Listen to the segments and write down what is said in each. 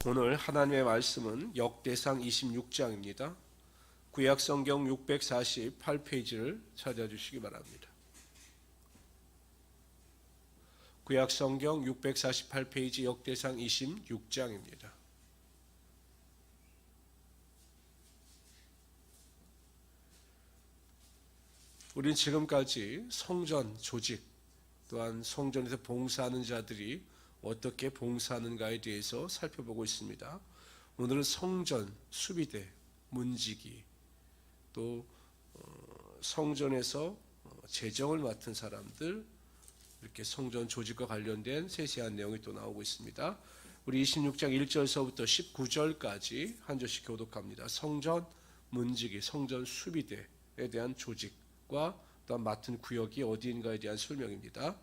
오늘 하나님의 말씀은 역대상 26장입니다. 구약성경 648페이지를 찾아주시기 바랍니다. 구약성경 648페이지 역대상 26장입니다. 우리는 지금까지 성전 조직 또한 성전에서 봉사하는 자들이 어떻게 봉사하는가에 대해서 살펴보고 있습니다. 오늘은 성전 수비대, 문지기, 또 성전에서 재정을 맡은 사람들, 이렇게 성전 조직과 관련된 세세한 내용이 또 나오고 있습니다. 우리 26장 1절서부터 19절까지 한 절씩 교독합니다. 성전 문지기, 성전 수비대에 대한 조직과 또한 맡은 구역이 어디인가에 대한 설명입니다.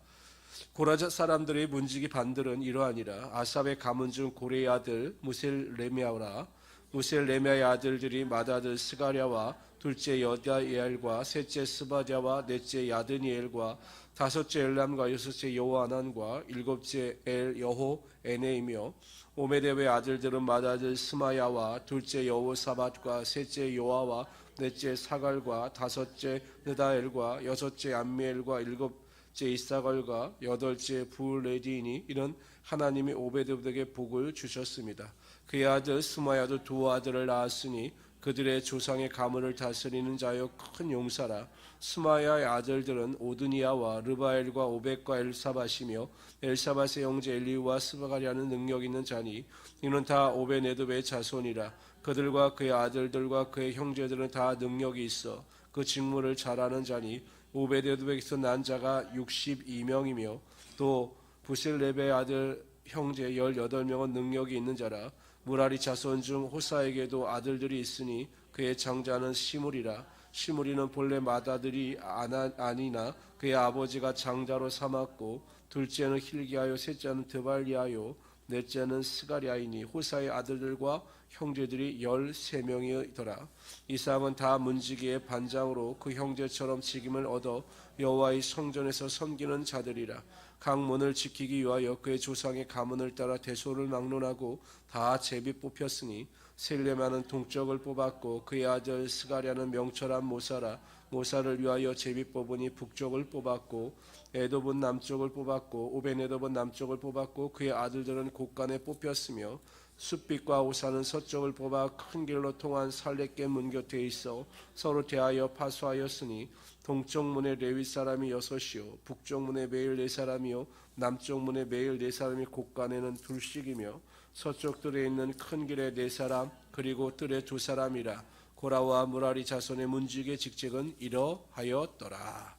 고라 사람들의 문지기 반들은 이러하니라. 아삽의 가문 중 고레의 아들 무셀레미아라. 무셀레미아의 아들들이 맏아들 스가랴와 둘째 여다이엘과 셋째 스바랴와 넷째 야드니엘과 다섯째 엘람과 여섯째 여호하난과 일곱째 엘 여호 에네이며 오메데의 아들들은 맏아들 스마야와 둘째 여호사밧과 셋째 요아와 넷째 사갈과 다섯째 느다엘과 여섯째 암미엘과 일곱째 이사갈과 여덟째 부레디니. 이는 하나님이 오베드에게 복을 주셨습니다. 그의 아들 스마야도 두 아들을 낳았으니 그들의 조상의 가문을 다스리는 자여 큰 용사라. 스마야의 아들들은 오드니아와 르바엘과 오벳과 엘사밧이며 엘사밧의 형제 엘리우와 스바가랴는 능력 있는 자니 이는 다 오베네돔의 자손이라. 그들과 그의 아들들과 그의 형제들은 다 능력이 있어 그 직무를 잘하는 자니 오베데돔에게서 난 자가 62명이며 또 부셀레베의 아들 형제 18명은 능력이 있는 자라. 무라리 자손 중 호사에게도 아들들이 있으니 그의 장자는 시므리라. 시므리는 본래 맏아들이 아니나 그의 아버지가 장자로 삼았고 둘째는 힐기하여 셋째는 드발리하여 넷째는 스가랴이니 호사의 아들들과 형제들이 13명이더라. 이 사람은 다 문지기의 반장으로 그 형제처럼 직임을 얻어 여호와의 성전에서 섬기는 자들이라. 각 문을 지키기 위하여 그의 조상의 가문을 따라 대소를 막론하고 다 제비 뽑혔으니 셀레마는 동쪽을 뽑았고 그의 아들 스가랴는 명철한 모사라. 모사를 위하여 제비 뽑으니 북쪽을 뽑았고 에돔은 남쪽을 뽑았고 오베네돔은 남쪽을 뽑았고 그의 아들들은 곳간에 뽑혔으며 숫빛과 오사는 서쪽을 뽑아 큰 길로 통한 살레게 문 곁에 있어 서로 대하여 파수하였으니 동쪽 문에 레위 사람이 6이요 북쪽 문에 매일 4사람이요 남쪽 문에 매일 4사람이 곳간에는 둘씩이며 서쪽 뜰에 있는 큰 길에 4사람 그리고 뜰에 2사람이라. 고라와 무라리 자손의 문지기의 직책은 이러하였더라.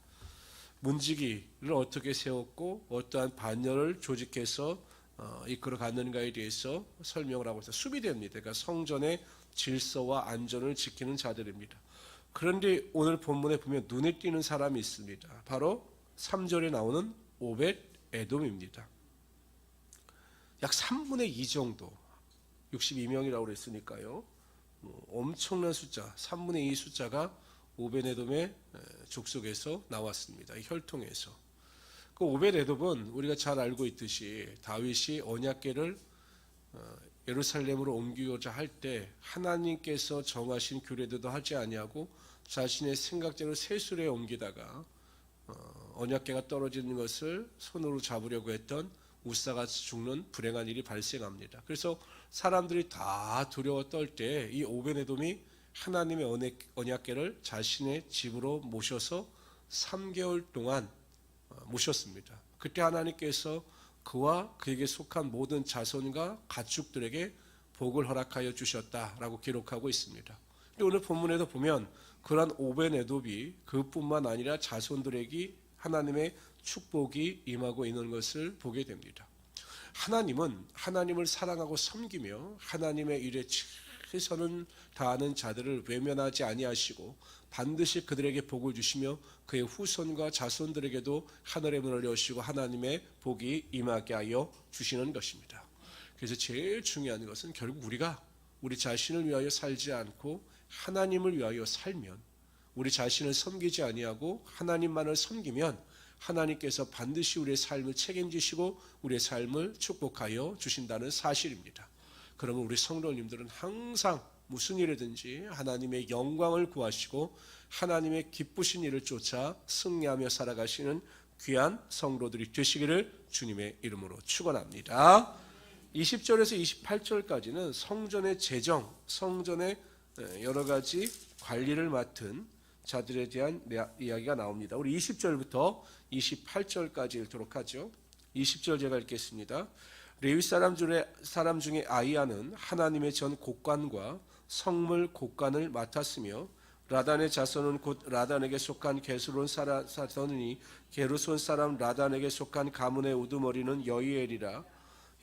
문지기를 어떻게 세웠고 어떠한 반열을 조직해서 이끌어 갔는가에 대해서 설명을 하고 있어요. 수비대입니다. 그러니까 성전의 질서와 안전을 지키는 자들입니다. 그런데 오늘 본문에 보면 눈에 띄는 사람이 있습니다. 바로 3절에 나오는 오벳 에돔입니다. 약 3분의 2 정도, 62명이라고 그랬으니까요. 엄청난 숫자, 3분의 2 숫자가 오벳에돔의 족속에서 나왔습니다. 혈통에서. 그 오벳에돔은 우리가 잘 알고 있듯이 다윗이 언약궤를 예루살렘으로 옮기고자 할 때 하나님께서 정하신 규례대로 하지 아니하고 자신의 생각대로 세술에 옮기다가 언약궤가 떨어지는 것을 손으로 잡으려고 했던 우사가 죽는 불행한 일이 발생합니다. 그래서 사람들이 다 두려워 떨 때 이 오벳에돔이 하나님의 언약궤를 자신의 집으로 모셔서 3개월 동안 모셨습니다. 그때 하나님께서 그와 그에게 속한 모든 자손과 가축들에게 복을 허락하여 주셨다라고 기록하고 있습니다. 근데 오늘 본문에도 보면 그러한 오벳에돔이 그뿐만 아니라 자손들에게 하나님의 축복이 임하고 있는 것을 보게 됩니다. 하나님은 하나님을 사랑하고 섬기며 하나님의 일에 최선을 다하는 자들을 외면하지 아니하시고 반드시 그들에게 복을 주시며 그의 후손과 자손들에게도 하늘의 문을 여시고 하나님의 복이 임하게 하여 주시는 것입니다. 그래서 제일 중요한 것은 결국 우리가 우리 자신을 위하여 살지 않고 하나님을 위하여 살면, 우리 자신을 섬기지 아니하고 하나님만을 섬기면 하나님께서 반드시 우리의 삶을 책임지시고 우리의 삶을 축복하여 주신다는 사실입니다. 그러면 우리 성도님들은 항상 무슨 일이든지 하나님의 영광을 구하시고 하나님의 기쁘신 일을 쫓아 승리하며 살아가시는 귀한 성도들이 되시기를 주님의 이름으로 축원합니다. 20절에서 28절까지는 성전의 재정, 성전의 여러 가지 관리를 맡은 자들에 대한 이야기가 나옵니다. 우리 20절부터 28절까지 읽도록 하죠. 20절 제가 읽겠습니다. 레위 사람 중에 아이야는 하나님의 전 곡관과 성물 곡관을 맡았으며 라단의 자손은 곧 라단에게 속한 게스론 사손이니 게르손 사람 라단에게 속한 가문의 우두머리는 여이엘이라.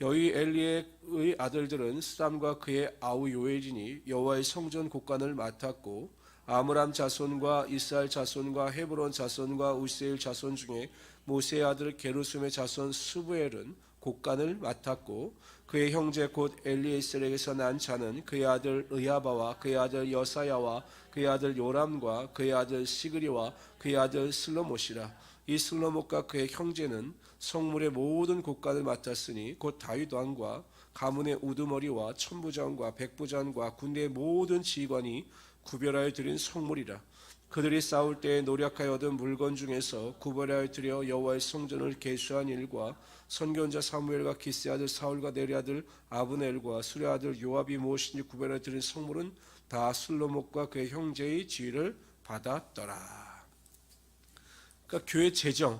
여이엘리의 아들들은 스람과 그의 아우 요엘이니 여호와의 성전 곡관을 맡았고 아므람 자손과 이스라엘 자손과 헤브론 자손과 우세일 자손 중에 모세의 아들 게르솜의 자손 스부엘은 곡관을 맡았고 그의 형제 곧 엘리에셀에게서 난 자는 그의 아들 의야바와 그의 아들 여사야와 그의 아들 요람과 그의 아들 시그리와 그의 아들 슬로못이라. 이 슬로못과 그의 형제는 성물의 모든 곡관을 맡았으니 곧 다윗 왕과 가문의 우두머리와 천부장과 백부장과 군대의 모든 지휘관이 구별하여 드린 성물이라. 그들이 싸울 때에 노력하여 얻은 물건 중에서 구별하여 드려 여호와의 성전을 계수한 일과 선견자 사무엘과 기스의 아들 사울과 네리 아들 아브넬과 수레 아들 요압이 무엇인지 구별하여 드린 성물은 다 슬로못과 그의 형제의 지휘를 받았더라. 그러니까 교회 재정을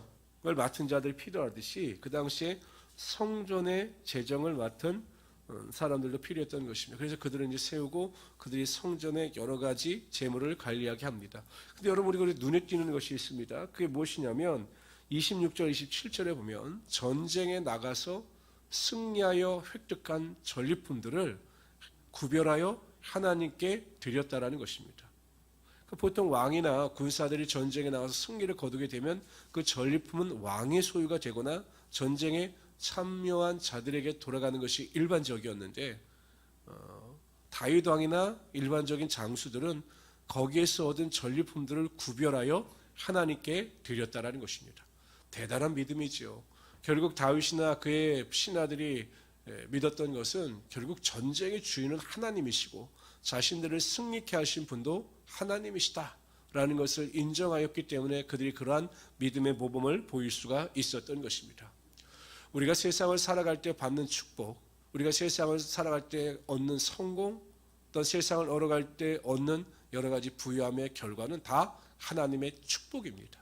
맡은 자들이 필요하듯이 그 당시에 성전의 재정을 맡은 사람들도 필요했던 것입니다. 그래서 그들은 이제 세우고 그들이 성전의 여러 가지 재물을 관리하게 합니다. 근데 여러분 우리가 눈에 띄는 것이 있습니다. 그게 무엇이냐면 26절 27절에 보면 전쟁에 나가서 승리하여 획득한 전리품들을 구별하여 하나님께 드렸다라는 것입니다. 보통 왕이나 군사들이 전쟁에 나가서 승리를 거두게 되면 그 전리품은 왕의 소유가 되거나 전쟁에 참여한 자들에게 돌아가는 것이 일반적이었는데 다윗 왕이나 일반적인 장수들은 거기에서 얻은 전리품들을 구별하여 하나님께 드렸다라는 것입니다. 대단한 믿음이지요. 결국 다윗이나 그의 신하들이 믿었던 것은 결국 전쟁의 주인은 하나님이시고 자신들을 승리케 하신 분도 하나님이시다라는 것을 인정하였기 때문에 그들이 그러한 믿음의 모범을 보일 수가 있었던 것입니다. 우리가 세상을 살아갈 때 받는 축복, 우리가 세상을 살아갈 때 얻는 성공, 또 세상을 얻어갈 때 얻는 여러 가지 부유함의 결과는 다 하나님의 축복입니다.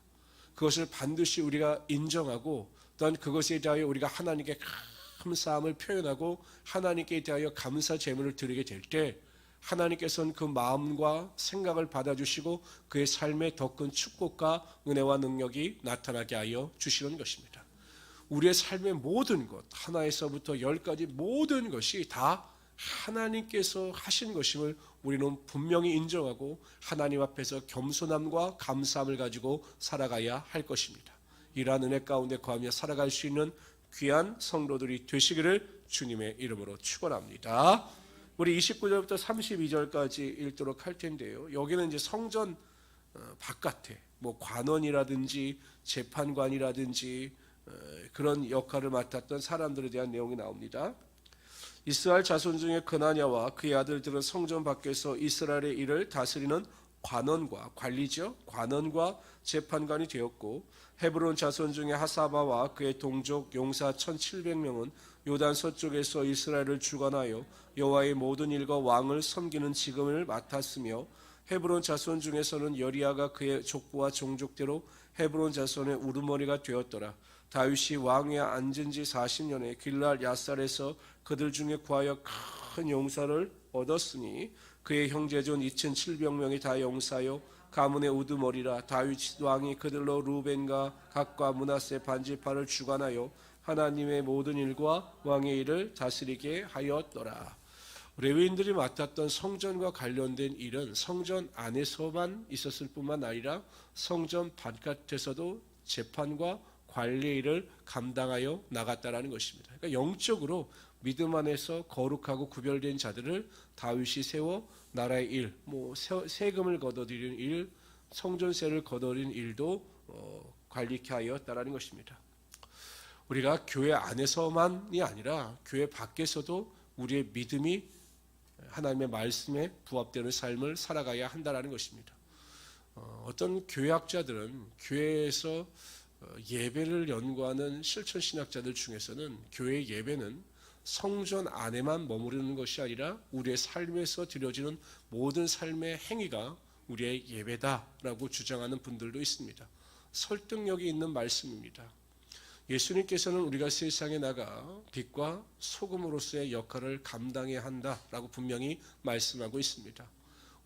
그것을 반드시 우리가 인정하고 또한 그것에 대하여 우리가 하나님께 감사함을 표현하고 하나님께 대하여 감사 제물을 드리게 될 때 하나님께서는 그 마음과 생각을 받아주시고 그의 삶에 더 큰 축복과 은혜와 능력이 나타나게 하여 주시는 것입니다. 우리의 삶의 모든 것, 하나에서부터 10까지 모든 것이 다 하나님께서 하신 것임을 우리는 분명히 인정하고 하나님 앞에서 겸손함과 감사함을 가지고 살아가야 할 것입니다. 이러한 은혜 가운데 거하며 살아갈 수 있는 귀한 성도들이 되시기를 주님의 이름으로 축원합니다. 우리 29절부터 32절까지 읽도록 할 텐데요. 여기는 이제 성전 바깥에 뭐 관원이라든지 재판관이라든지 그런 역할을 맡았던 사람들에 대한 내용이 나옵니다. 이스라엘 자손 중에 그나냐와 그의 아들들은 성전 밖에서 이스라엘의 일을 다스리는 관원과 관리죠. 관원과 재판관이 되었고 헤브론 자손 중에 하사바와 그의 동족 용사 1700명은 요단 서쪽에서 이스라엘을 주관하여 여호와의 모든 일과 왕을 섬기는 직임을 맡았으며 헤브론 자손 중에서는 여리야가 그의 족보와 종족대로 헤브론 자손의 우두머리가 되었더라. 다윗이 왕위에 앉은 지 40년에 길랄 야살에서 그들 중에 구하여 큰 용사를 얻었으니 그의 형제존 2700명이 다 용사요 가문의 우두머리라. 다윗 왕이 그들로 루벤과 각과 므낫세 반지파를 주관하여 하나님의 모든 일과 왕의 일을 다스리게 하였더라. 레위인들이 맡았던 성전과 관련된 일은 성전 안에서만 있었을 뿐만 아니라 성전 바깥에서도 재판과 관리 일을 감당하여 나갔다라는 것입니다. 그러니까 영적으로 믿음 안에서 거룩하고 구별된 자들을 다윗이 세워 나라의 일, 뭐 세금을 걷어들이는 일, 성전세를 걷어들이는 일도 관리케 하였다라는 것입니다. 우리가 교회 안에서만이 아니라 교회 밖에서도 우리의 믿음이 하나님의 말씀에 부합되는 삶을 살아가야 한다는 것입니다. 어떤 교회학자들은 교회에서 예배를 연구하는 실천신학자들 중에서는 교회 예배는 성전 안에만 머무르는 것이 아니라 우리의 삶에서 드려지는 모든 삶의 행위가 우리의 예배다라고 주장하는 분들도 있습니다. 설득력이 있는 말씀입니다. 예수님께서는 우리가 세상에 나가 빛과 소금으로서의 역할을 감당해야 한다라고 분명히 말씀하고 있습니다.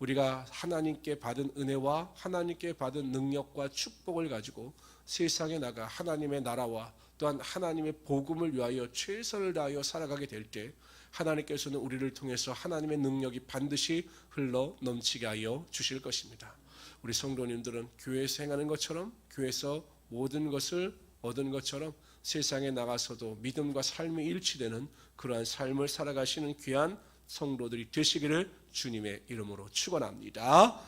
우리가 하나님께 받은 은혜와 하나님께 받은 능력과 축복을 가지고 세상에 나가 하나님의 나라와 또한 하나님의 복음을 위하여 최선을 다하여 살아가게 될 때 하나님께서는 우리를 통해서 하나님의 능력이 반드시 흘러 넘치게 하여 주실 것입니다. 우리 성도님들은 교회에서 행하는 것처럼 교회에서 모든 것을 얻은 것처럼 세상에 나가서도 믿음과 삶이 일치되는 그러한 삶을 살아가시는 귀한 성도들이 되시기를 주님의 이름으로 축원합니다.